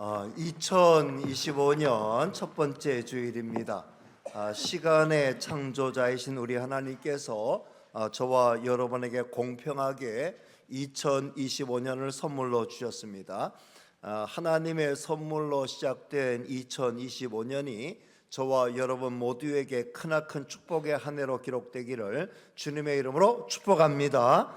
2025년 첫 번째 주일입니다. 시간의 창조자이신 우리 하나님께서 저와 여러분에게 공평하게 2025년을 선물로 주셨습니다. 하나님의 선물로 시작된 2025년이 저와 여러분 모두에게 크나큰 축복의 한 해로 기록되기를 주님의 이름으로 축복합니다.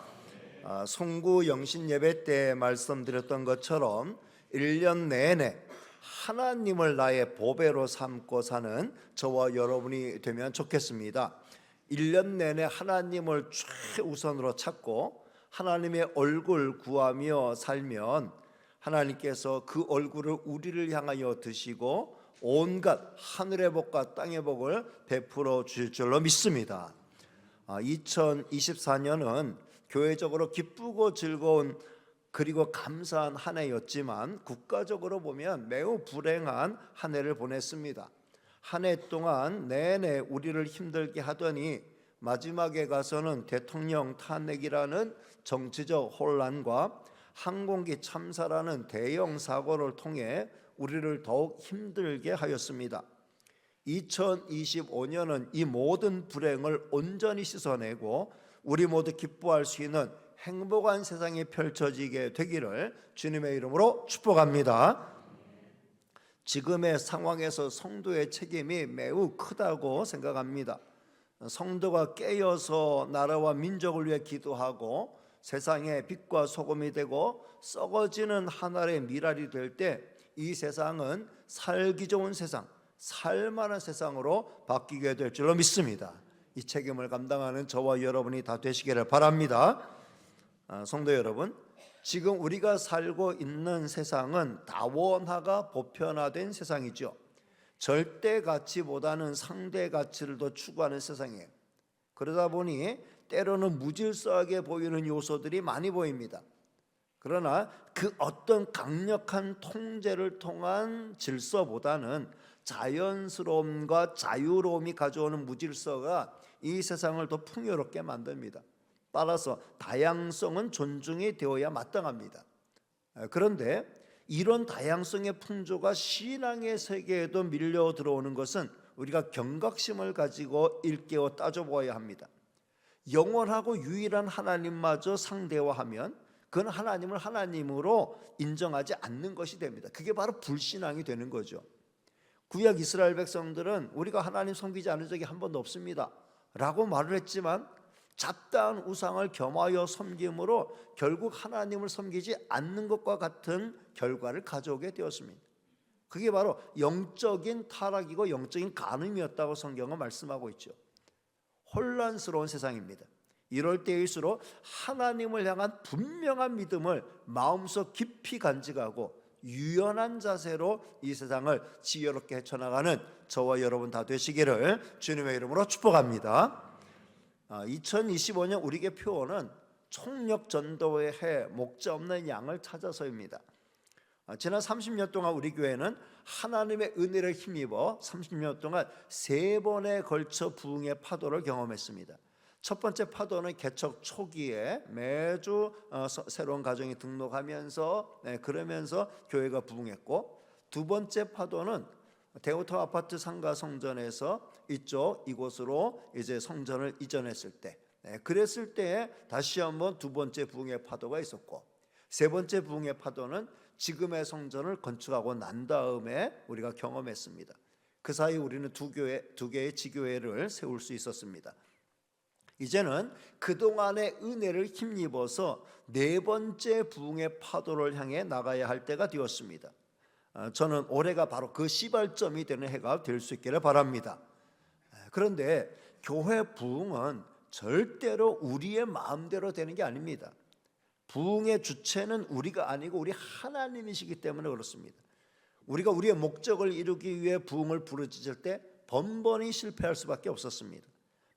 송구 영신 예배 때 말씀드렸던 것처럼 1년 내내 하나님을 나의 보배로 삼고 사는 저와 여러분이 되면 좋겠습니다. 1년 내내 하나님을 최우선으로 찾고 하나님의 얼굴 구하며 살면 하나님께서 그 얼굴을 우리를 향하여 드시고 온갖 하늘의 복과 땅의 복을 베풀어 주실 줄로 믿습니다. 2024년은 교회적으로 기쁘고 즐거운 그리고 감사한 한 해였지만 국가적으로 보면 매우 불행한 한 해를 보냈습니다. 한 해 동안 내내 우리를 힘들게 하더니 마지막에 가서는 대통령 탄핵이라는 정치적 혼란과 항공기 참사라는 대형 사고를 통해 우리를 더욱 힘들게 하였습니다. 2025년은 이 모든 불행을 온전히 씻어내고 우리 모두 기뻐할 수 있는 행복한 세상이 펼쳐지게 되기를 주님의 이름으로 축복합니다. 지금의 상황에서 성도의 책임이 매우 크다고 생각합니다. 성도가 깨어서 나라와 민족을 위해 기도하고 세상의 빛과 소금이 되고 썩어지는 하늘의 미랄이 될 때 이 세상은 살기 좋은 세상, 살만한 세상으로 바뀌게 될 줄로 믿습니다. 이 책임을 감당하는 저와 여러분이 다 되시기를 바랍니다. 성도 여러분, 지금 우리가 살고 있는 세상은 다원화가 보편화된 세상이죠. 절대 가치보다는 상대 가치를 더 추구하는 세상이에요. 그러다 보니 때로는 무질서하게 보이는 요소들이 많이 보입니다. 그러나 그 어떤 강력한 통제를 통한 질서보다는 자연스러움과 자유로움이 가져오는 무질서가 이 세상을 더 풍요롭게 만듭니다. 따라서 다양성은 존중이 되어야 마땅합니다. 그런데 이런 다양성의 풍조가 신앙의 세계에도 밀려 들어오는 것은 우리가 경각심을 가지고 일깨워 따져보아야 합니다. 영원하고 유일한 하나님마저 상대화하면 그건 하나님을 하나님으로 인정하지 않는 것이 됩니다. 그게 바로 불신앙이 되는 거죠. 구약 이스라엘 백성들은 우리가 하나님 섬기지 않은 적이 한 번도 없습니다 라고 말을 했지만 잡다한 우상을 겸하여 섬김으로 결국 하나님을 섬기지 않는 것과 같은 결과를 가져오게 되었습니다. 그게 바로 영적인 타락이고 영적인 간음이었다고 성경은 말씀하고 있죠. 혼란스러운 세상입니다. 이럴 때일수록 하나님을 향한 분명한 믿음을 마음속 깊이 간직하고 유연한 자세로 이 세상을 지혜롭게 헤쳐나가는 저와 여러분 다 되시기를 주님의 이름으로 축복합니다. 2025년 우리에게 표어는 총력 전도의 해, 목자 없는 양을 찾아서입니다. 지난 30년 동안 우리 교회는 하나님의 은혜를 힘입어 30년 동안 3번에 걸쳐 부흥의 파도를 경험했습니다. 첫 번째 파도는 개척 초기에 매주 새로운 가정이 등록하면서 그러면서 교회가 부흥했고, 두 번째 파도는 대우타워 아파트 상가 성전에서 이곳으로 이제 성전을 이전했을 때, 그랬을 때 다시 한번 두 번째 부흥의 파도가 있었고, 세 번째 부흥의 파도는 지금의 성전을 건축하고 난 다음에 우리가 경험했습니다. 그 사이 우리는 두 개의 지교회를 세울 수 있었습니다. 이제는 그동안의 은혜를 힘입어서 네 번째 부흥의 파도를 향해 나가야 할 때가 되었습니다. 저는 올해가 바로 그 시발점이 되는 해가 될 수 있기를 바랍니다. 그런데 교회 부흥은 절대로 우리의 마음대로 되는 게 아닙니다. 부흥의 주체는 우리가 아니고 우리 하나님이시기 때문에 그렇습니다. 우리가 우리의 목적을 이루기 위해 부흥을 부르짖을 때 번번이 실패할 수밖에 없었습니다.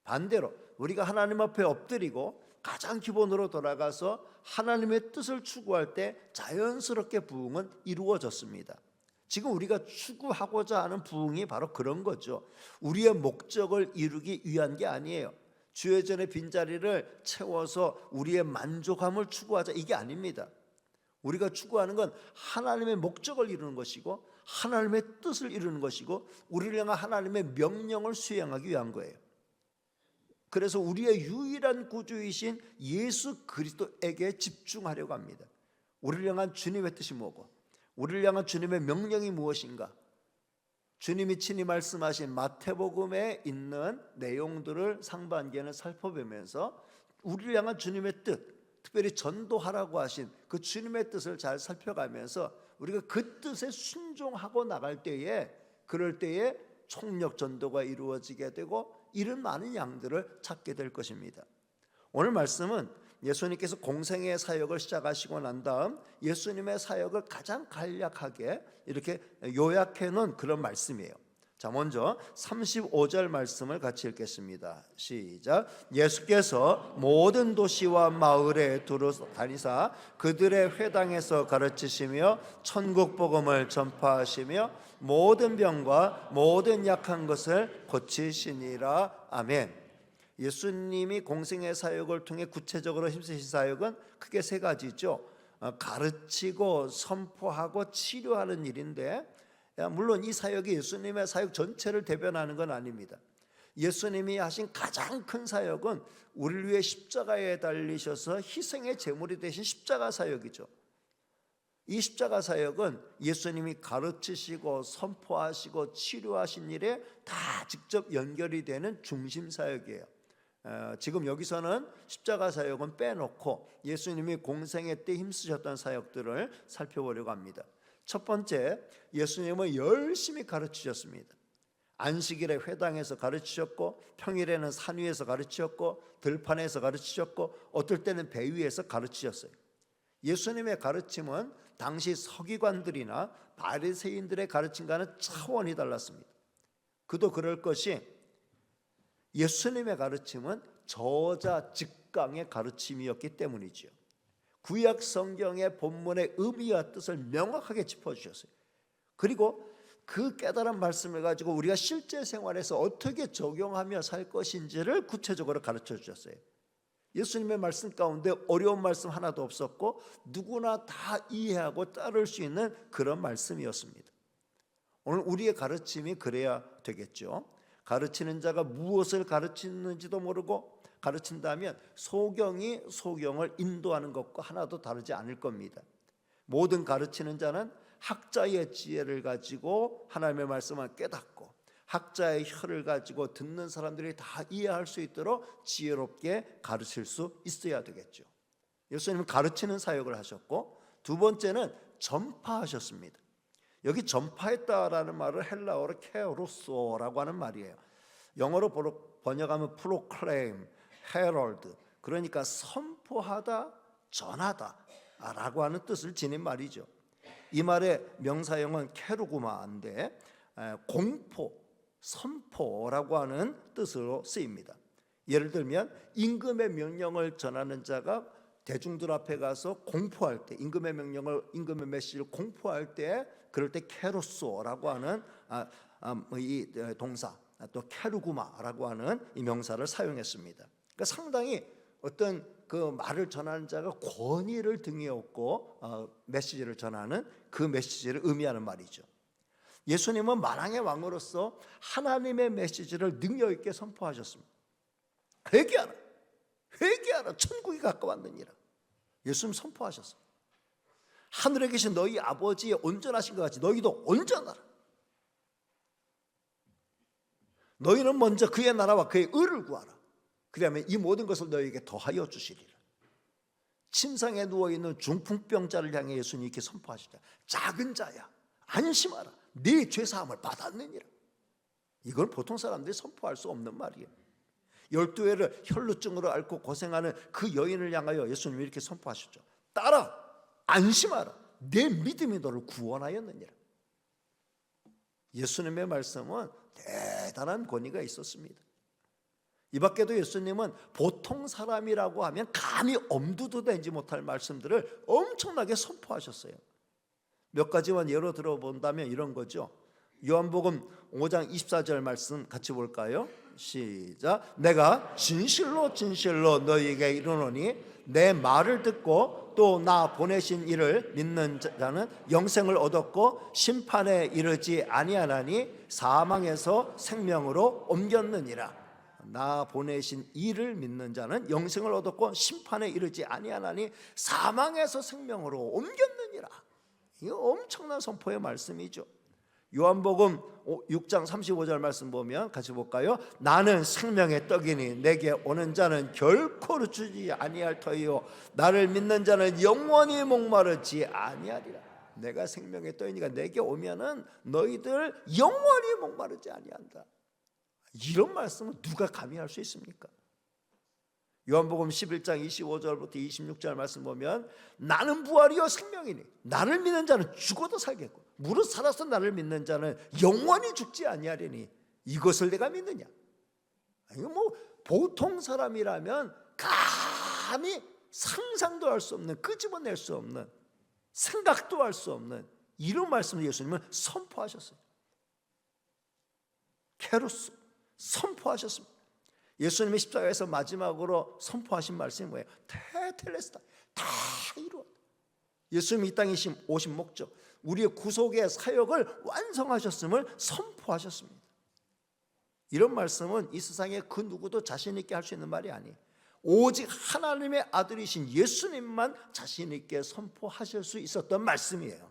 반대로 우리가 하나님 앞에 엎드리고 가장 기본으로 돌아가서 하나님의 뜻을 추구할 때 자연스럽게 부흥은 이루어졌습니다. 지금 우리가 추구하고자 하는 부흥이 바로 그런 거죠. 우리의 목적을 이루기 위한 게 아니에요. 주의 전의 빈자리를 채워서 우리의 만족함을 추구하자, 이게 아닙니다. 우리가 추구하는 건 하나님의 목적을 이루는 것이고 하나님의 뜻을 이루는 것이고 우리를 향한 하나님의 명령을 수행하기 위한 거예요. 그래서 우리의 유일한 구주이신 예수 그리스도에게 집중하려고 합니다. 우리를 향한 주님의 뜻이 뭐고 우리를 향한 주님의 명령이 무엇인가, 주님이 친히 말씀하신 마태복음에 있는 내용들을 상반기에는 살펴보면서 우리를 향한 주님의 뜻, 특별히 전도하라고 하신 그 주님의 뜻을 잘 살펴가면서 우리가 그 뜻에 순종하고 나갈 때에, 그럴 때에 총력 전도가 이루어지게 되고 이런 많은 양들을 찾게 될 것입니다. 오늘 말씀은 예수님께서 공생의 사역을 시작하시고 난 다음 예수님의 사역을 가장 간략하게 이렇게 요약해 놓은 그런 말씀이에요. 자, 먼저 35절 말씀을 같이 읽겠습니다. 시작. 예수께서 모든 도시와 마을에 두루 다니사 그들의 회당에서 가르치시며 천국 복음을 전파하시며 모든 병과 모든 약한 것을 고치시니라. 아멘. 예수님이 공생의 사역을 통해 구체적으로 힘쓰신 사역은 크게 세 가지죠. 가르치고 선포하고 치료하는 일인데, 물론 이 사역이 예수님의 사역 전체를 대변하는 건 아닙니다. 예수님이 하신 가장 큰 사역은 우리를 위해 십자가에 달리셔서 희생의 제물이 되신 십자가 사역이죠. 이 십자가 사역은 예수님이 가르치시고 선포하시고 치료하신 일에 다 직접 연결이 되는 중심 사역이에요. 지금 여기서는 십자가 사역은 빼놓고 예수님이 공생애 때 힘쓰셨던 사역들을 살펴보려고 합니다. 첫 번째, 예수님은 열심히 가르치셨습니다. 안식일에 회당에서 가르치셨고 평일에는 산 위에서 가르치셨고 들판에서 가르치셨고 어떨 때는 배 위에서 가르치셨어요. 예수님의 가르침은 당시 서기관들이나 바리새인들의 가르침과는 차원이 달랐습니다. 그도 그럴 것이 예수님의 가르침은 저자 직강의 가르침이었기 때문이죠. 구약 성경의 본문의 의미와 뜻을 명확하게 짚어주셨어요. 그리고 그 깨달은 말씀을 가지고 우리가 실제 생활에서 어떻게 적용하며 살 것인지를 구체적으로 가르쳐 주셨어요. 예수님의 말씀 가운데 어려운 말씀 하나도 없었고 누구나 다 이해하고 따를 수 있는 그런 말씀이었습니다. 오늘 우리의 가르침이 그래야 되겠죠. 가르치는 자가 무엇을 가르치는지도 모르고 가르친다면 소경이 소경을 인도하는 것과 하나도 다르지 않을 겁니다. 모든 가르치는 자는 학자의 지혜를 가지고 하나님의 말씀을 깨닫고 학자의 혀를 가지고 듣는 사람들이 다 이해할 수 있도록 지혜롭게 가르칠 수 있어야 되겠죠. 예수님은 가르치는 사역을 하셨고, 두 번째는 전파하셨습니다. 여기 전파했다라는 말을 헬라어로 케로소라고 하는 말이에요. 영어로 번역하면 proclaim, herald, 그러니까 선포하다, 전하다 라고 하는 뜻을 지닌 말이죠. 이 말의 명사형은 케루구마인데 공포, 선포라고 하는 뜻으로 쓰입니다. 예를 들면 임금의 명령을 전하는 자가 대중들 앞에 가서 공포할 때, 임금의 메시지를 공포할 때, 그럴 때 케로소라고 하는 이 동사, 또 케루구마라고 하는 이 명사를 사용했습니다. 그러니까 상당히 어떤 그 말을 전하는 자가 권위를 등에 업고 메시지를 전하는 그 메시지를 의미하는 말이죠. 예수님은 만왕의 왕으로서 하나님의 메시지를 능력 있게 선포하셨습니다. 회개하라, 회개하라, 천국이 가까웠느니라. 예수님 선포하셨어요. 하늘에 계신 너희 아버지의 온전하신 것 같이 너희도 온전하라. 너희는 먼저 그의 나라와 그의 의를 구하라. 그러면 이 모든 것을 너희에게 더하여 주시리라. 침상에 누워있는 중풍병자를 향해 예수님이 이렇게 선포하시죠. 작은 자야, 안심하라. 네 죄사함을 받았느니라. 이건 보통 사람들이 선포할 수 없는 말이에요. 12회를 혈루증으로 앓고 고생하는 그 여인을 향하여 예수님이 이렇게 선포하셨죠. 딸아, 안심하라. 내 믿음이 너를 구원하였느니라. 예수님의 말씀은 대단한 권위가 있었습니다. 이 밖에도 예수님은 보통 사람이라고 하면 감히 엄두도 내지 못할 말씀들을 엄청나게 선포하셨어요. 몇 가지만 예로 들어본다면 이런 거죠. 요한복음 5장 24절 말씀 같이 볼까요? 시작. 내가 진실로 진실로 너희에게 이르노니 내 말을 듣고 또 나 보내신 이를 믿는 자는 영생을 얻었고 심판에 이르지 아니하나니 사망에서 생명으로 옮겼느니라. 나 보내신 이를 믿는 자는 영생을 얻었고 심판에 이르지 아니하나니 사망에서 생명으로 옮겼느니라. 이거 엄청난 선포의 말씀이죠. 요한복음 6장 35절 말씀 보면 같이 볼까요? 나는 생명의 떡이니 내게 오는 자는 결코 주지 아니할 터이요 나를 믿는 자는 영원히 목마르지 아니하리라. 내가 생명의 떡이니까 내게 오면은 너희들 영원히 목마르지 아니한다. 이런 말씀을 누가 감히 할 수 있습니까? 요한복음 11장 25절부터 26절 말씀 보면 나는 부활이요 생명이니 나를 믿는 자는 죽어도 살겠고 무릇 살아서 나를 믿는 자는 영원히 죽지 아니하리니 이것을 내가 믿느냐. 이거 뭐 보통 사람이라면 감히 상상도 할 수 없는, 끄집어낼 수 없는, 생각도 할 수 없는 이런 말씀을 예수님은 선포하셨어요. 케루스 선포하셨습니다. 예수님이 십자가에서 마지막으로 선포하신 말씀이 뭐예요? 테텔레스타, 다 이루었다. 예수님이 이 땅에 오신 목적, 우리의 구속의 사역을 완성하셨음을 선포하셨습니다. 이런 말씀은 이 세상에 그 누구도 자신 있게 할 수 있는 말이 아니에요. 오직 하나님의 아들이신 예수님만 자신 있게 선포하실 수 있었던 말씀이에요.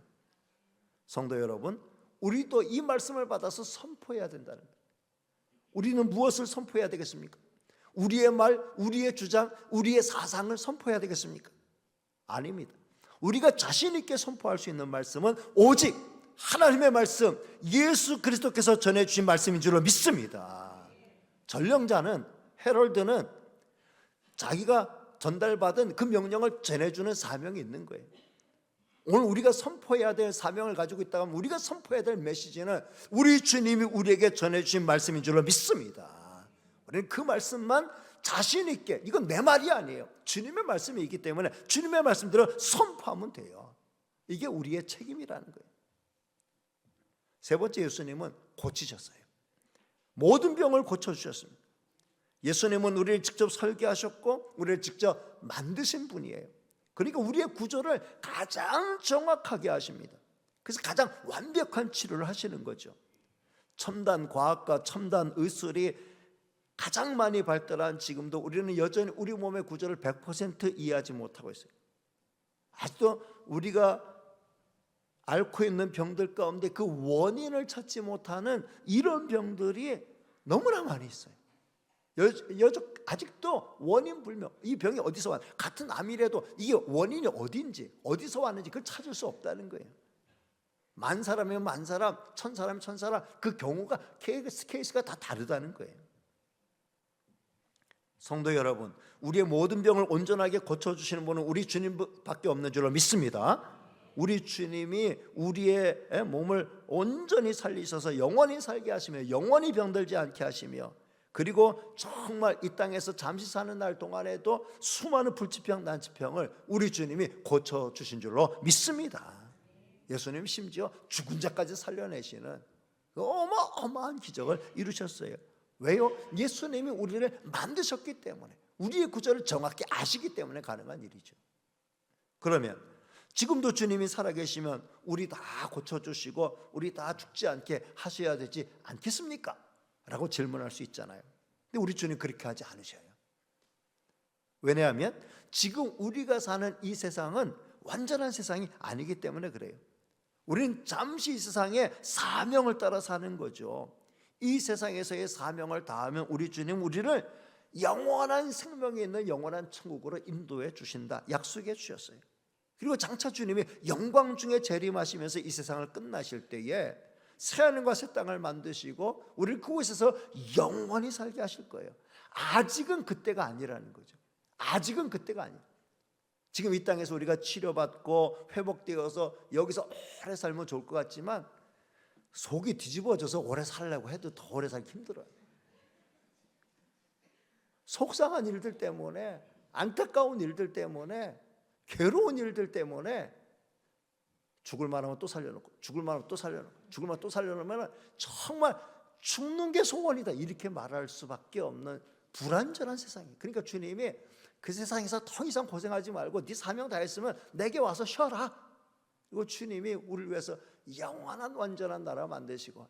성도 여러분, 우리도 이 말씀을 받아서 선포해야 된다는 거예요. 우리는 무엇을 선포해야 되겠습니까? 우리의 말, 우리의 주장, 우리의 사상을 선포해야 되겠습니까? 아닙니다. 우리가 자신 있게 선포할 수 있는 말씀은 오직 하나님의 말씀, 예수 그리스도께서 전해주신 말씀인 줄로 믿습니다. 전령자는, 헤럴드는 자기가 전달받은 그 명령을 전해주는 사명이 있는 거예요. 오늘 우리가 선포해야 될 사명을 가지고 있다고 하면 우리가 선포해야 될 메시지는 우리 주님이 우리에게 전해주신 말씀인 줄로 믿습니다. 우리는 그 말씀만 자신 있게, 이건 내 말이 아니에요. 주님의 말씀이 있기 때문에 주님의 말씀대로 선포하면 돼요. 이게 우리의 책임이라는 거예요. 세 번째, 예수님은 고치셨어요. 모든 병을 고쳐주셨습니다. 예수님은 우리를 직접 설계하셨고 우리를 직접 만드신 분이에요. 그러니까 우리의 구조를 가장 정확하게 하십니다. 그래서 가장 완벽한 치료를 하시는 거죠. 첨단 과학과 첨단 의술이 가장 많이 발달한 지금도 우리는 여전히 우리 몸의 구조를 100% 이해하지 못하고 있어요. 아직도 우리가 앓고 있는 병들 가운데 그 원인을 찾지 못하는 이런 병들이 너무나 많이 있어요. 아직도 원인 불명. 이 병이 어디서 왔는지, 같은 암이라도 이게 원인이 어딘지, 어디서 왔는지 그걸 찾을 수 없다는 거예요. 만 사람이면 만 사람, 천 사람이면 천 사람, 그 경우가 케이스가 다 다르다는 거예요. 성도 여러분, 우리의 모든 병을 온전하게 고쳐주시는 분은 우리 주님밖에 없는 줄로 믿습니다. 우리 주님이 우리의 몸을 온전히 살리셔서 영원히 살게 하시며 영원히 병들지 않게 하시며, 그리고 정말 이 땅에서 잠시 사는 날 동안에도 수많은 불치병, 난치병을 우리 주님이 고쳐주신 줄로 믿습니다. 예수님 심지어 죽은 자까지 살려내시는 어마어마한 기적을 이루셨어요. 왜요? 예수님이 우리를 만드셨기 때문에, 우리의 구조를 정확히 아시기 때문에 가능한 일이죠. 그러면 지금도 주님이 살아계시면 우리 다 고쳐주시고 우리 다 죽지 않게 하셔야 되지 않겠습니까? 라고 질문할 수 있잖아요. 근데 우리 주님 그렇게 하지 않으셔요. 왜냐하면 지금 우리가 사는 이 세상은 완전한 세상이 아니기 때문에 그래요. 우리는 잠시 이 세상에 사명을 따라 사는 거죠. 이 세상에서의 사명을 다하면 우리 주님 우리를 영원한 생명이 있는 영원한 천국으로 인도해 주신다, 약속해 주셨어요. 그리고 장차 주님이 영광 중에 재림하시면서 이 세상을 끝나실 때에 새하늘과 새 땅을 만드시고 우리를 그곳에서 영원히 살게 하실 거예요. 아직은 그때가 아니라는 거죠. 아직은 그때가 아니에요. 지금 이 땅에서 우리가 치료받고 회복되어서 여기서 오래 살면 좋을 것 같지만 속이 뒤집어져서 오래 살려고 해도 더 오래 살기 힘들어요. 속상한 일들 때문에, 안타까운 일들 때문에, 괴로운 일들 때문에 죽을 만하면 또 살려놓고, 죽을 만하면 또 살려놓고, 죽을 만하면 또 살려놓으면 정말 죽는 게 소원이다, 이렇게 말할 수밖에 없는 불완전한 세상이에요. 그러니까 주님이 그 세상에서 더 이상 고생하지 말고 네 사명 다 했으면 내게 와서 쉬어라. 이거 주님이 우리를 위해서 영원한 완전한 나라 만드시고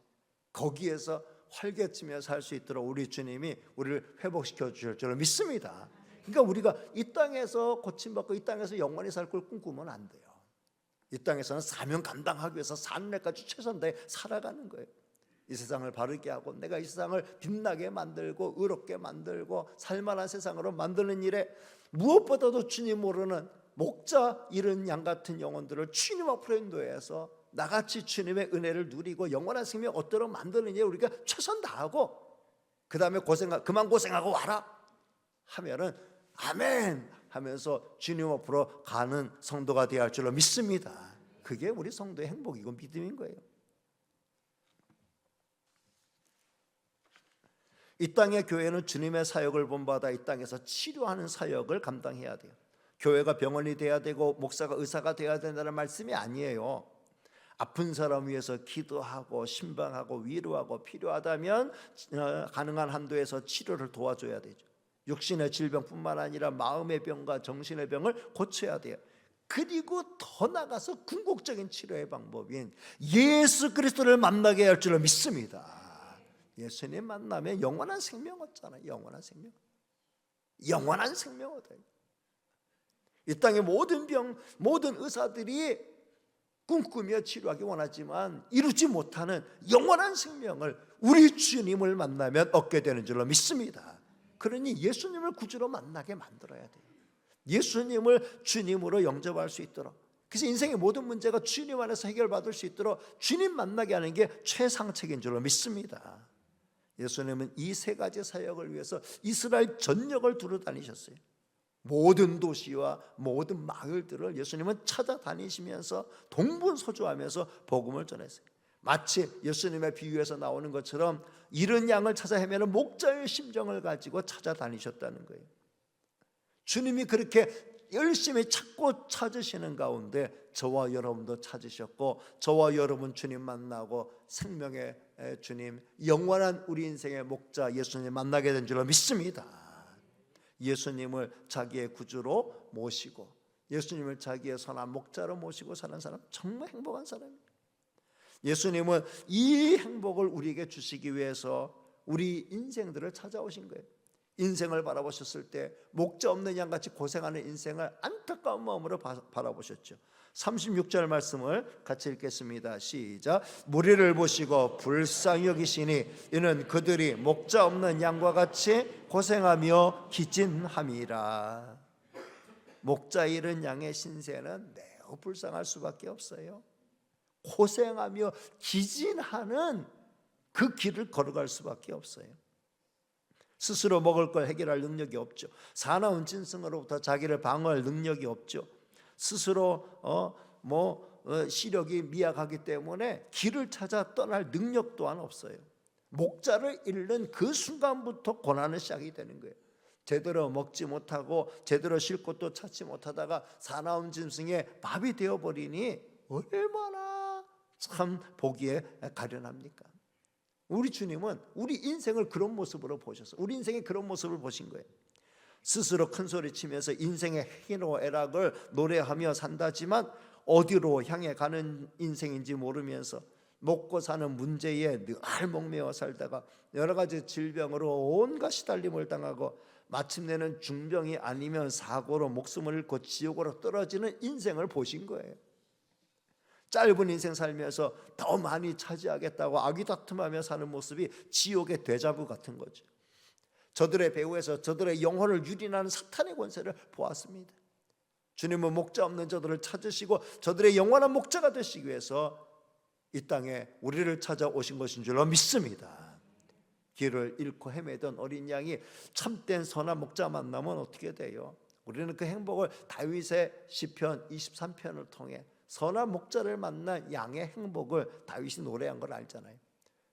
거기에서 활개치며 살 수 있도록 우리 주님이 우리를 회복시켜 주실 줄 믿습니다. 그러니까 우리가 이 땅에서 고침받고 이 땅에서 영원히 살 걸 꿈꾸면 안 돼요. 이 땅에서는 사명 감당하기 위해서 사는 데까지 최선 다해 살아가는 거예요. 이 세상을 바르게 하고 내가 이 세상을 빛나게 만들고 의롭게 만들고 살만한 세상으로 만드는 일에 무엇보다도 주님 모르는 목자 잃은 양 같은 영혼들을 주님 앞으로 인도해서 나같이 주님의 은혜를 누리고 영원한 생명 얻도록 만드는 일에 우리가 최선 다하고 그 다음에 그만 고생하고 와라 하면은 아멘 하면서 주님 앞으로 가는 성도가 되어야 할 줄로 믿습니다. 그게 우리 성도의 행복이고 믿음인 거예요. 이 땅의 교회는 주님의 사역을 본받아 이 땅에서 치료하는 사역을 감당해야 돼요. 교회가 병원이 돼야 되고 목사가 의사가 돼야 된다는 말씀이 아니에요. 아픈 사람 위해서 기도하고 신방하고 위로하고 필요하다면 가능한 한도에서 치료를 도와줘야 되죠. 육신의 질병뿐만 아니라 마음의 병과 정신의 병을 고쳐야 돼요. 그리고 더 나가서 궁극적인 치료의 방법인 예수 그리스도를 만나게 할 줄로 믿습니다. 예수님 만나면 영원한 생명 얻잖아요. 영원한 생명. 영원한 생명 얻어요. 이 땅의 모든 병, 모든 의사들이 꿈꾸며 치료하기 원하지만 이루지 못하는 영원한 생명을 우리 주님을 만나면 얻게 되는 줄로 믿습니다. 그러니 예수님을 구주로 만나게 만들어야 돼요. 예수님을 주님으로 영접할 수 있도록, 그래서 인생의 모든 문제가 주님 안에서 해결받을 수 있도록 주님 만나게 하는 게 최상책인 줄로 믿습니다. 예수님은 이 세 가지 사역을 위해서 이스라엘 전역을 두루 다니셨어요. 모든 도시와 모든 마을들을 예수님은 찾아다니시면서 동분서주하면서 복음을 전했어요. 마치 예수님의 비유에서 나오는 것처럼 잃은 양을 찾아 헤매는 목자의 심정을 가지고 찾아다니셨다는 거예요. 주님이 그렇게 열심히 찾고 찾으시는 가운데 저와 여러분도 찾으셨고 저와 여러분 주님 만나고 생명의 주님, 영원한 우리 인생의 목자 예수님 만나게 된 줄로 믿습니다. 예수님을 자기의 구주로 모시고 예수님을 자기의 선한 목자로 모시고 사는 사람 정말 행복한 사람입니다. 예수님은 이 행복을 우리에게 주시기 위해서 우리 인생들을 찾아오신 거예요. 인생을 바라보셨을 때 목자 없는 양같이 고생하는 인생을 안타까운 마음으로 바라보셨죠. 36절 말씀을 같이 읽겠습니다. 시작. 무리를 보시고 불쌍히 여기시니 이는 그들이 목자 없는 양과 같이 고생하며 기진함이라. 목자 잃은 양의 신세는 매우 불쌍할 수밖에 없어요. 고생하며 기진하는 그 길을 걸어갈 수밖에 없어요. 스스로 먹을 걸 해결할 능력이 없죠. 사나운 짐승으로부터 자기를 방어할 능력이 없죠. 스스로 시력이 미약하기 때문에 길을 찾아 떠날 능력 또한 없어요. 목자를 잃는 그 순간부터 고난은 시작이 되는 거예요. 제대로 먹지 못하고 제대로 쉴 곳도 찾지 못하다가 사나운 짐승의 밥이 되어버리니 얼마나 참 보기에 가련합니까? 우리 주님은 우리 인생을 그런 모습으로 보셨어요. 우리 인생의 그런 모습을 보신 거예요. 스스로 큰 소리 치면서 인생의 희노애락을 노래하며 산다지만 어디로 향해 가는 인생인지 모르면서 먹고 사는 문제에 늘 목매어 살다가 여러 가지 질병으로 온갖 시달림을 당하고 마침내는 중병이 아니면 사고로 목숨을 잃고 지옥으로 떨어지는 인생을 보신 거예요. 짧은 인생 살면서 더 많이 차지하겠다고 아귀다툼하며 사는 모습이 지옥의 데자부 같은 거죠. 저들의 배후에서 저들의 영혼을 유린하는 사탄의 권세를 보았습니다. 주님은 목자 없는 저들을 찾으시고 저들의 영원한 목자가 되시기 위해서 이 땅에 우리를 찾아오신 것인 줄로 믿습니다. 길을 잃고 헤매던 어린 양이 참된 선한 목자 만나면 어떻게 돼요? 우리는 그 행복을 다윗의 시편 23편을 통해 선한 목자를 만난 양의 행복을 다윗이 노래한 걸 알잖아요.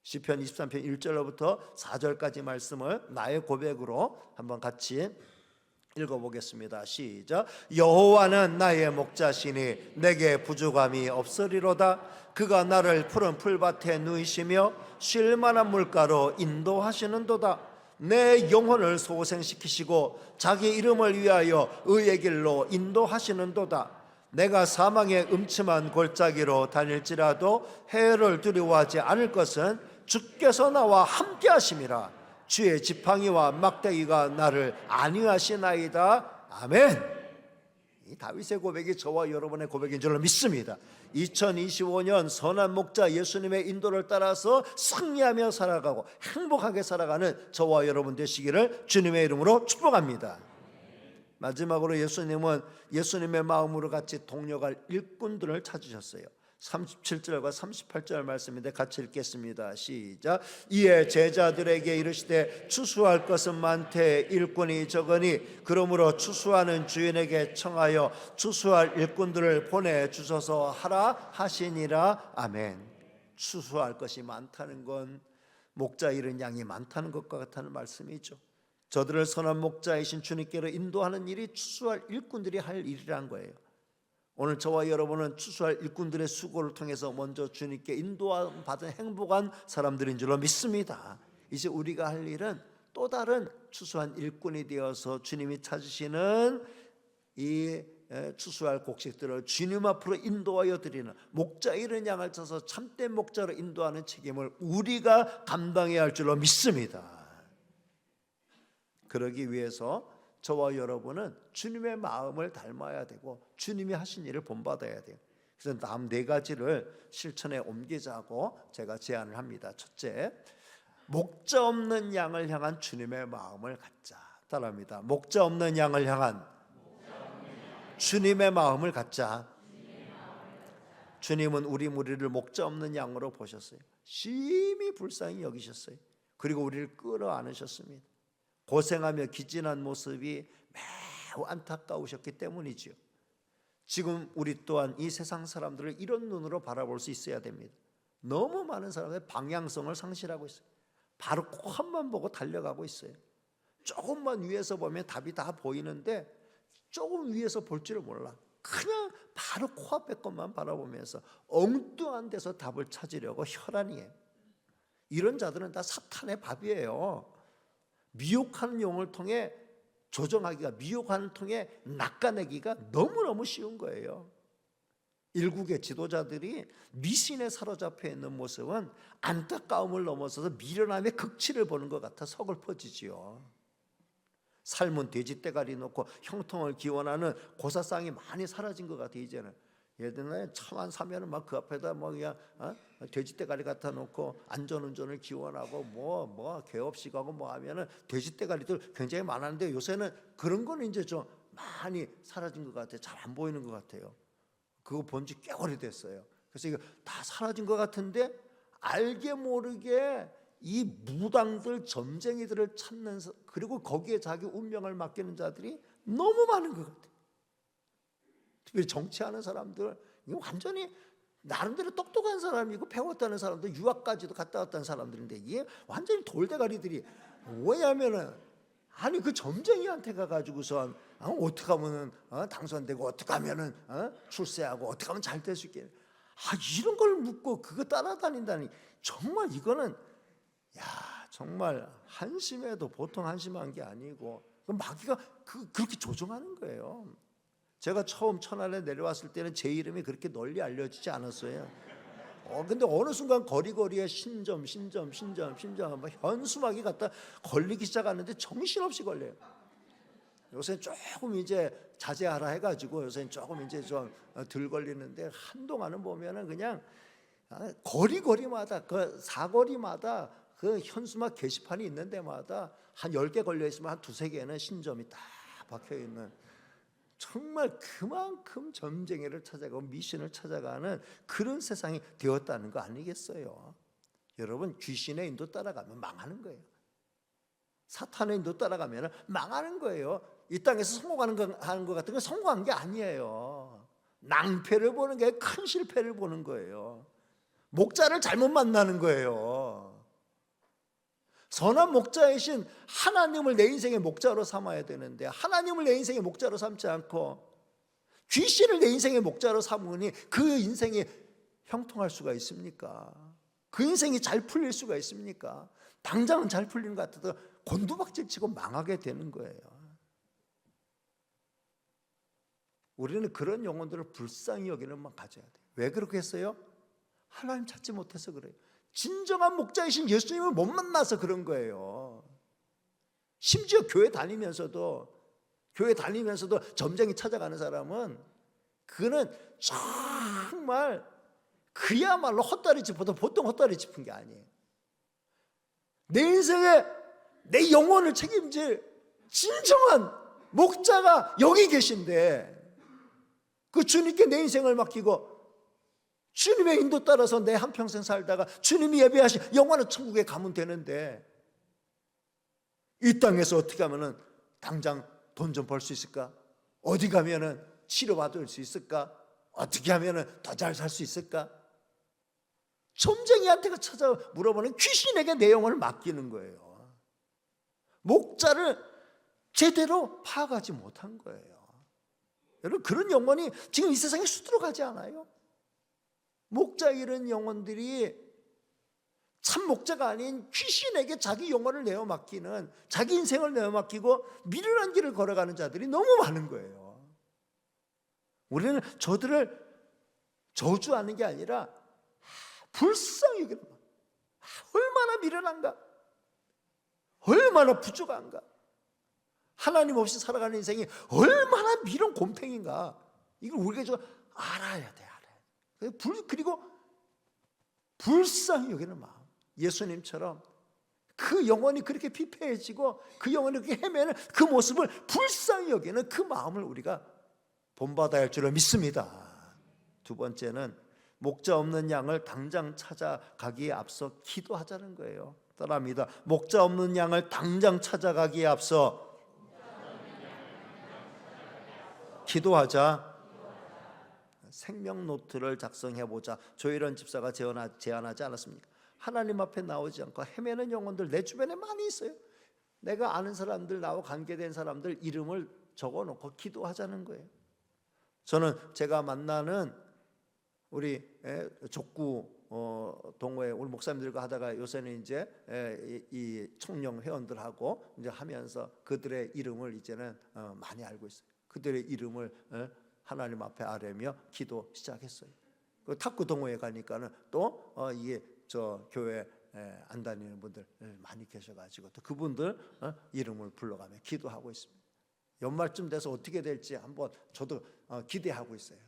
시편 23편 1절로부터 4절까지 말씀을 나의 고백으로 한번 같이 읽어보겠습니다. 시작. 여호와는 나의 목자시니 내게 부족함이 없으리로다. 그가 나를 푸른 풀밭에 누이시며 쉴 만한 물가로 인도하시는도다. 내 영혼을 소생시키시고 자기 이름을 위하여 의의 길로 인도하시는도다. 내가 사망의 음침한 골짜기로 다닐지라도 해를 두려워하지 않을 것은 주께서 나와 함께 하심이라. 주의 지팡이와 막대기가 나를 안위하시나이다. 아멘. 이 다윗의 고백이 저와 여러분의 고백인 줄로 믿습니다. 2025년 선한 목자 예수님의 인도를 따라서 승리하며 살아가고 행복하게 살아가는 저와 여러분 되시기를 주님의 이름으로 축복합니다. 마지막으로 예수님은 예수님의 마음으로 같이 동력할 일꾼들을 찾으셨어요. 37절과 38절 말씀인데 같이 읽겠습니다. 시작. 이에 제자들에게 이르시되 추수할 것은 많되 일꾼이 적으니 그러므로 추수하는 주인에게 청하여 추수할 일꾼들을 보내주소서 하라 하시니라. 아멘. 추수할 것이 많다는 건 목자 잃은 양이 많다는 것과 같다는 말씀이죠. 저들을 선한 목자이신 주님께로 인도하는 일이 추수할 일꾼들이 할 일이란 거예요. 오늘 저와 여러분은 추수할 일꾼들의 수고를 통해서 먼저 주님께 인도받은 행복한 사람들인 줄로 믿습니다. 이제 우리가 할 일은 또 다른 추수한 일꾼이 되어서 주님이 찾으시는 이 추수할 곡식들을 주님 앞으로 인도하여 드리는 목자 잃은 양을 쳐서 참된 목자로 인도하는 책임을 우리가 감당해야 할 줄로 믿습니다. 그러기 위해서 저와 여러분은 주님의 마음을 닮아야 되고 주님이 하신 일을 본받아야 돼요. 그래서 다음 4가지를 실천에 옮기자고 제가 제안을 합니다. 첫째, 목자 없는 양을 향한 주님의 마음을 갖자. 따라합니다. 목자 없는 양을 향한 주님의 마음을 갖자. 주님은 우리 무리를 목자 없는 양으로 보셨어요. 심히 불쌍히 여기셨어요. 그리고 우리를 끌어안으셨습니다. 고생하며 기진한 모습이 매우 안타까우셨기 때문이지요. 지금 우리 또한 이 세상 사람들을 이런 눈으로 바라볼 수 있어야 됩니다. 너무 많은 사람들이 방향성을 상실하고 있어요. 바로 코앞만 보고 달려가고 있어요. 조금만 위에서 보면 답이 다 보이는데 조금 위에서 볼 줄을 몰라. 그냥 바로 코앞의 것만 바라보면서 엉뚱한 데서 답을 찾으려고 혈안이에요. 이런 자들은 다 사탄의 밥이에요. 미혹하는 용을 통해 조정하기가, 미혹하는 통해 낚아내기가 너무너무 쉬운 거예요. 일국의 지도자들이 미신에 사로잡혀 있는 모습은 안타까움을 넘어서서 미련함의 극치를 보는 것 같아 서글퍼지지요. 삶은 돼지떼가리 놓고 형통을 기원하는 고사상이 많이 사라진 것 같아. 이제는 예전에 차만 사면은 막 그 앞에다 뭐 그냥 돼지떼가리 갖다 놓고 안전운전을 기원하고 뭐 개업식 하고 뭐 하면은 돼지떼가리들 굉장히 많았는데 요새는 그런 거는 이제 좀 많이 사라진 것 같아요. 잘 안 보이는 것 같아요. 그거 본 지 꽤 오래됐어요. 그래서 이거 다 사라진 것 같은데 알게 모르게 이 무당들, 점쟁이들을 찾는, 그리고 거기에 자기 운명을 맡기는 자들이 너무 많은 것 같아요. 특별히 정치하는 사람들, 완전히 나름대로 똑똑한 사람이고 배웠다는 사람들, 유학까지도 갔다 왔다는 사람들인데 이게 완전히 돌대가리들이 뭐냐면은 아니 그 점쟁이한테 가가지고서 어떻게 하면은 당선되고 어떻게 하면은 출세하고 어떻게 하면 잘 될 수 있게 이런 걸 묻고 그거 따라다닌다니 정말 이거는 정말 한심해도 보통 한심한 게 아니고 마귀가 그렇게 조종하는 거예요. 제가 처음 천안에 내려왔을 때는 제 이름이 그렇게 널리 알려지지 않았어요. 근데 어느 순간 거리거리에 신점 뭐 현수막이 갖다 걸리기 시작하는데 정신없이 걸려요. 요새 조금 이제 자제하라 해가지고 요새 조금 이제 좀 덜 걸리는데 한동안은 보면은 그냥 거리마다 그 사거리마다 그 현수막 게시판이 있는 데마다 한 10개 걸려 있으면 한 2-3개는 신점이 딱 박혀 있는, 정말 그만큼 점쟁이를 찾아가고 미신을 찾아가는 그런 세상이 되었다는 거 아니겠어요? 여러분, 귀신의 인도 따라가면 망하는 거예요. 사탄의 인도 따라가면 망하는 거예요. 이 땅에서 성공하는 것 같은 건 성공한 게 아니에요. 낭패를 보는 게 큰 실패를 보는 거예요. 목자를 잘못 만나는 거예요. 선한 목자이신 하나님을 내 인생의 목자로 삼아야 되는데 하나님을 내 인생의 목자로 삼지 않고 귀신을 내 인생의 목자로 삼으니 그 인생이 형통할 수가 있습니까? 그 인생이 잘 풀릴 수가 있습니까? 당장은 잘 풀리는 것 같아도 곤두박질 치고 망하게 되는 거예요. 우리는 그런 영혼들을 불쌍히 여기는 만 가져야 돼요. 왜 그렇게 했어요? 하나님 찾지 못해서 그래요. 진정한 목자이신 예수님을 못 만나서 그런 거예요. 심지어 교회 다니면서도 점쟁이 찾아가는 사람은 그는 정말 그야말로 헛다리 짚어도 보통 헛다리 짚은 게 아니에요. 내 인생에 내 영혼을 책임질 진정한 목자가 여기 계신데 그 주님께 내 인생을 맡기고 주님의 인도 따라서 내 한평생 살다가 주님이 예배하신 영원한 천국에 가면 되는데 이 땅에서 어떻게 하면은 당장 돈 좀 벌 수 있을까? 어디 가면은 치료받을 수 있을까? 어떻게 하면은 더 잘 살 수 있을까? 점쟁이한테 찾아 물어보는 귀신에게 내 영혼을 맡기는 거예요. 목자를 제대로 파악하지 못한 거예요. 여러분, 그런 영혼이 지금 이 세상에 수두룩하지 않아요? 목자 이런 영혼들이 참 목자가 아닌 귀신에게 자기 영혼을 내어 맡기는, 자기 인생을 내어 맡기고 미련한 길을 걸어가는 자들이 너무 많은 거예요. 우리는 저들을 저주하는 게 아니라 불쌍히 여기는, 얼마나 미련한가, 얼마나 부족한가, 하나님 없이 살아가는 인생이 얼마나 미련 곰팡인가, 이걸 우리가 좀 알아야 돼. 그리고 불쌍히 여기는 마음, 예수님처럼 그 영혼이 그렇게 피폐해지고 그 영혼이 그렇게 헤매는 그 모습을 불쌍히 여기는 그 마음을 우리가 본받아야 할 줄로 믿습니다. 두 번째는 목자 없는 양을 당장 찾아가기에 앞서 기도하자는 거예요. 따라합니다. 목자 없는 양을 당장 찾아가기에 앞서 기도하자. 생명 노트를 작성해보자. 조일원 집사가 제안하지 않았습니까? 하나님 앞에 나오지 않고 헤매는 영혼들 내 주변에 많이 있어요. 내가 아는 사람들, 나와 관계된 사람들 이름을 적어놓고 기도하자는 거예요. 저는 제가 만나는 우리 족구 동호회 우리 목사님들과 하다가 요새는 이제 이 청년 회원들하고 이제 하면서 그들의 이름을 이제는 많이 알고 있어요. 그들의 이름을 하나님 앞에 아뢰며 기도 시작했어요. 그 탁구 동호회 가니까는 또 이게 저 교회 안 다니는 분들 많이 계셔가지고 또 그분들 이름을 불러가며 기도하고 있습니다. 연말쯤 돼서 어떻게 될지 한번 저도 기대하고 있어요.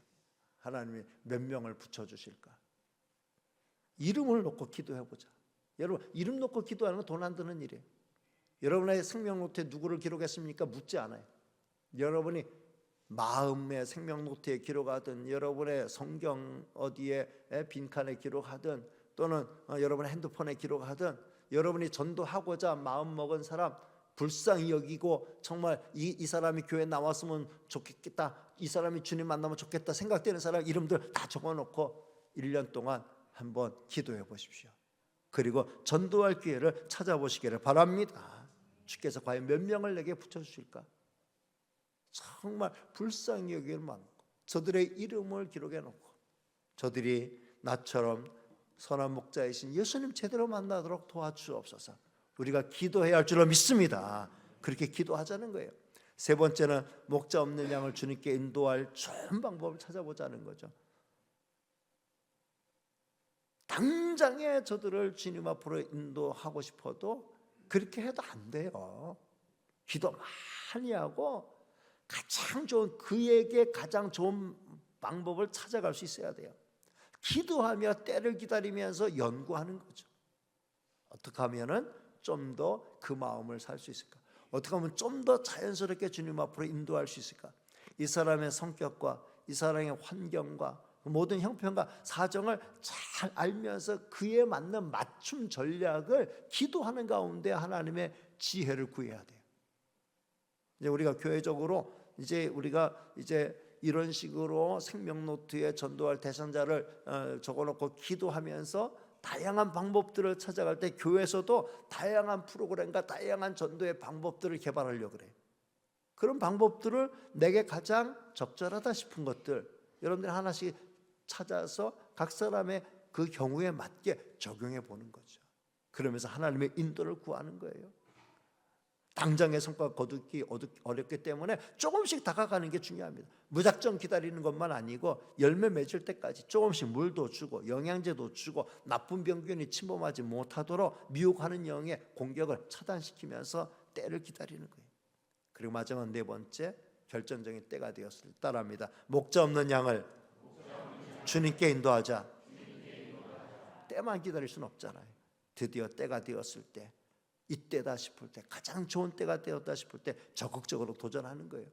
하나님이 몇 명을 붙여주실까? 이름을 놓고 기도해보자. 여러분, 이름 놓고 기도하는 건 돈 안 드는 일이에요. 여러분의 생명노트에 누구를 기록했습니까? 묻지 않아요. 여러분이 마음의 생명노트에 기록하든 여러분의 성경 어디에 빈칸에 기록하든 또는 여러분의 핸드폰에 기록하든 여러분이 전도하고자 마음먹은 사람, 불쌍히 여기고 정말 이 사람이 교회 나왔으면 좋겠다, 이 사람이 주님 만나면 좋겠다 생각되는 사람 이름들 다 적어놓고 1년 동안 한번 기도해 보십시오. 그리고 전도할 기회를 찾아보시기를 바랍니다. 주께서 과연 몇 명을 내게 붙여주실까? 정말 불쌍히 여길 많고 저들의 이름을 기록해 놓고 저들이 나처럼 선한 목자이신 예수님 제대로 만나도록 도와주옵소서. 우리가 기도해야 할 줄로 믿습니다. 그렇게 기도하자는 거예요. 세 번째는 목자 없는 양을 주님께 인도할 좋은 방법을 찾아보자는 거죠. 당장에 저들을 주님 앞으로 인도하고 싶어도 그렇게 해도 안 돼요. 기도 많이 하고 가장 좋은, 그에게 가장 좋은 방법을 찾아갈 수 있어야 돼요. 기도하며 때를 기다리면서 연구하는 거죠. 어떻게 하면은 좀 더 그 마음을 살 수 있을까? 어떻게 하면 좀 더 자연스럽게 주님 앞으로 인도할 수 있을까? 이 사람의 성격과 이 사람의 환경과 모든 형편과 사정을 잘 알면서 그에 맞는 맞춤 전략을 기도하는 가운데 하나님의 지혜를 구해야 돼요. 이제 우리가 교회적으로 우리가 이런 식으로 생명노트에 전도할 대상자를 적어놓고 기도하면서 다양한 방법들을 찾아갈 때 교회에서도 다양한 프로그램과 다양한 전도의 방법들을 개발하려고 그래요. 그런 방법들을 내게 가장 적절하다 싶은 것들 여러분들이 하나씩 찾아서 각 사람의 그 경우에 맞게 적용해 보는 거죠. 그러면서 하나님의 인도를 구하는 거예요. 당장의 성과 거두기 어렵기 때문에 조금씩 다가가는 게 중요합니다. 무작정 기다리는 것만 아니고 열매 맺을 때까지 조금씩 물도 주고 영양제도 주고 나쁜 병균이 침범하지 못하도록 미혹하는 영의 공격을 차단시키면서 때를 기다리는 거예요. 그리고 마지막 네 번째, 결정적인 때가 되었을 때 따라합니다. 목자 없는 양을 주님께 인도하자. 때만 기다릴 수는 없잖아요. 드디어 때가 되었을 때, 이때다 싶을 때, 가장 좋은 때가 되었다 싶을 때 적극적으로 도전하는 거예요.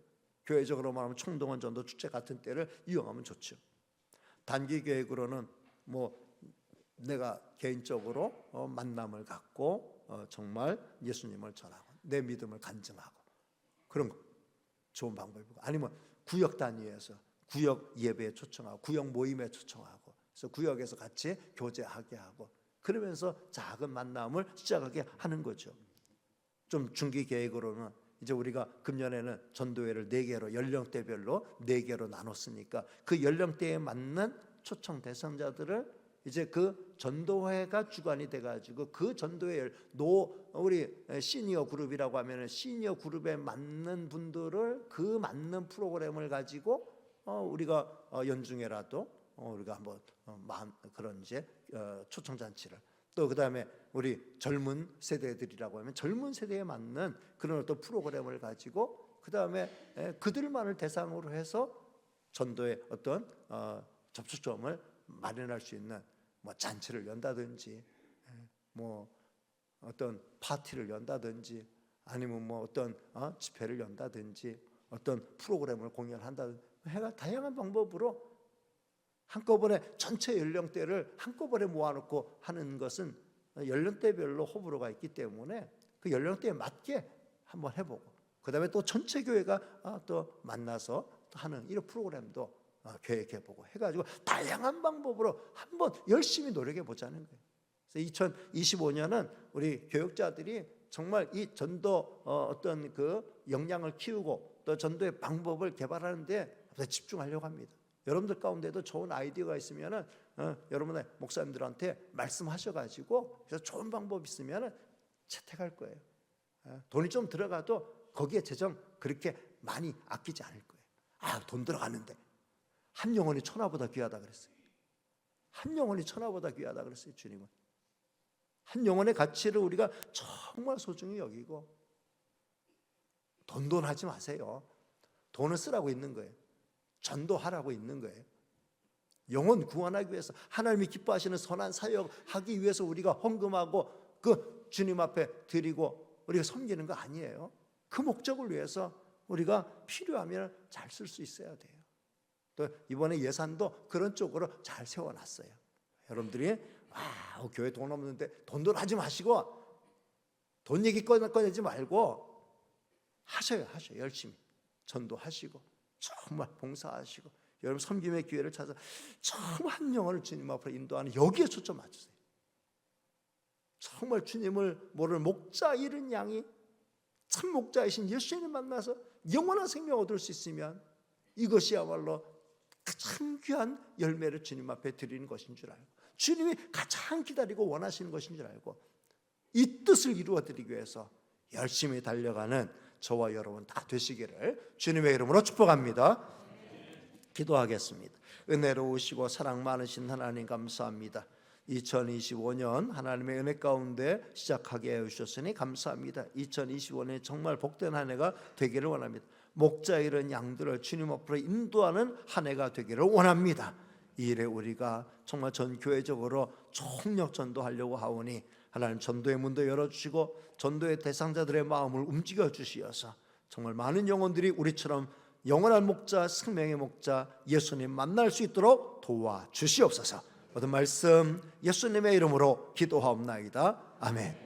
교회적으로 말하면 총동원 전도 축제 같은 때를 이용하면 좋죠. 단기 계획으로는 내가 개인적으로 만남을 갖고 정말 예수님을 전하고 내 믿음을 간증하고 그런 거 좋은 방법이고, 아니면 구역 단위에서 구역 예배에 초청하고 구역 모임에 초청하고 그래서 구역에서 같이 교제하게 하고 그러면서 작은 만남을 시작하게 하는 거죠. 좀 중기 계획으로는 이제 우리가 금년에는 전도회를 4개로 연령대별로 4개로 나눴으니까 그 연령대에 맞는 초청 대상자들을 이제 그 전도회가 주관이 돼가지고 그 전도회 우리 시니어 그룹이라고 하면은 시니어 그룹에 맞는 분들을 그 맞는 프로그램을 가지고 우리가 연중에라도 우리가 한번 그런 이제 초청 잔치를, 또 그다음에 우리 젊은 세대들이라고 하면 젊은 세대에 맞는 그런 어떤 프로그램을 가지고 그다음에 그들만을 대상으로 해서 전도의 어떤 접촉점을 마련할 수 있는 잔치를 연다든지 어떤 파티를 연다든지 아니면 어떤 집회를 연다든지 어떤 프로그램을 공연한다든지 다양한 방법으로 한꺼번에 전체 연령대를 한꺼번에 모아놓고 하는 것은 연령대별로 호불호가 있기 때문에 그 연령대에 맞게 한번 해보고 그다음에 또 전체 교회가 또 만나서 또 하는 이런 프로그램도 계획해보고 해가지고 다양한 방법으로 한번 열심히 노력해보자는 거예요. 그래서 2025년은 우리 교육자들이 정말 이 전도 어떤 그 역량을 키우고 또 전도의 방법을 개발하는 데 집중하려고 합니다. 여러분들 가운데도 좋은 아이디어가 있으면은 여러분의 목사님들한테 말씀하셔가지고 그래서 좋은 방법 있으면은 채택할 거예요. 돈이 좀 들어가도 거기에 재정 그렇게 많이 아끼지 않을 거예요. 돈 들어가는데 한 영혼이 천하보다 귀하다 그랬어요. 한 영혼이 천하보다 귀하다 그랬어요. 주님은 한 영혼의 가치를 우리가 정말 소중히 여기고 돈 하지 마세요. 돈을 쓰라고 있는 거예요. 전도하라고 있는 거예요. 영혼 구원하기 위해서 하나님이 기뻐하시는 선한 사역 하기 위해서 우리가 헌금하고 그 주님 앞에 드리고 우리가 섬기는 거 아니에요. 그 목적을 위해서 우리가 필요하면 잘 쓸 수 있어야 돼요. 또 이번에 예산도 그런 쪽으로 잘 세워놨어요. 여러분들이 교회 돈 없는데 돈 하지 마시고 돈 얘기 꺼내지 말고 하셔요. 열심히 전도하시고 정말 봉사하시고 여러분 섬김의 기회를 찾아 정말 한 영혼을 주님 앞으로 인도하는 여기에 초점 맞추세요. 정말 주님을 모르는 목자 잃은 양이 참 목자이신 예수님을 만나서 영원한 생명 얻을 수 있으면 이것이야말로 가장 귀한 열매를 주님 앞에 드리는 것인 줄 알고 주님이 가장 기다리고 원하시는 것인 줄 알고 이 뜻을 이루어드리기 위해서 열심히 달려가는 저와 여러분 다 되시기를 주님의 이름으로 축복합니다. 기도하겠습니다. 은혜로우시고 사랑 많으신 하나님 감사합니다. 2025년 하나님의 은혜 가운데 시작하게 해주셨으니 감사합니다. 2025년이 정말 복된 한 해가 되기를 원합니다. 목자 잃은 양들을 주님 앞으로 인도하는 한 해가 되기를 원합니다. 이 일에 우리가 정말 전 교회적으로 총력 전도하려고 하오니 하나님 전도의 문도 열어주시고 전도의 대상자들의 마음을 움직여 주시어서 정말 많은 영혼들이 우리처럼 영원한 목자, 생명의 목자 예수님 만날 수 있도록 도와주시옵소서. 모든 말씀 예수님의 이름으로 기도하옵나이다. 아멘.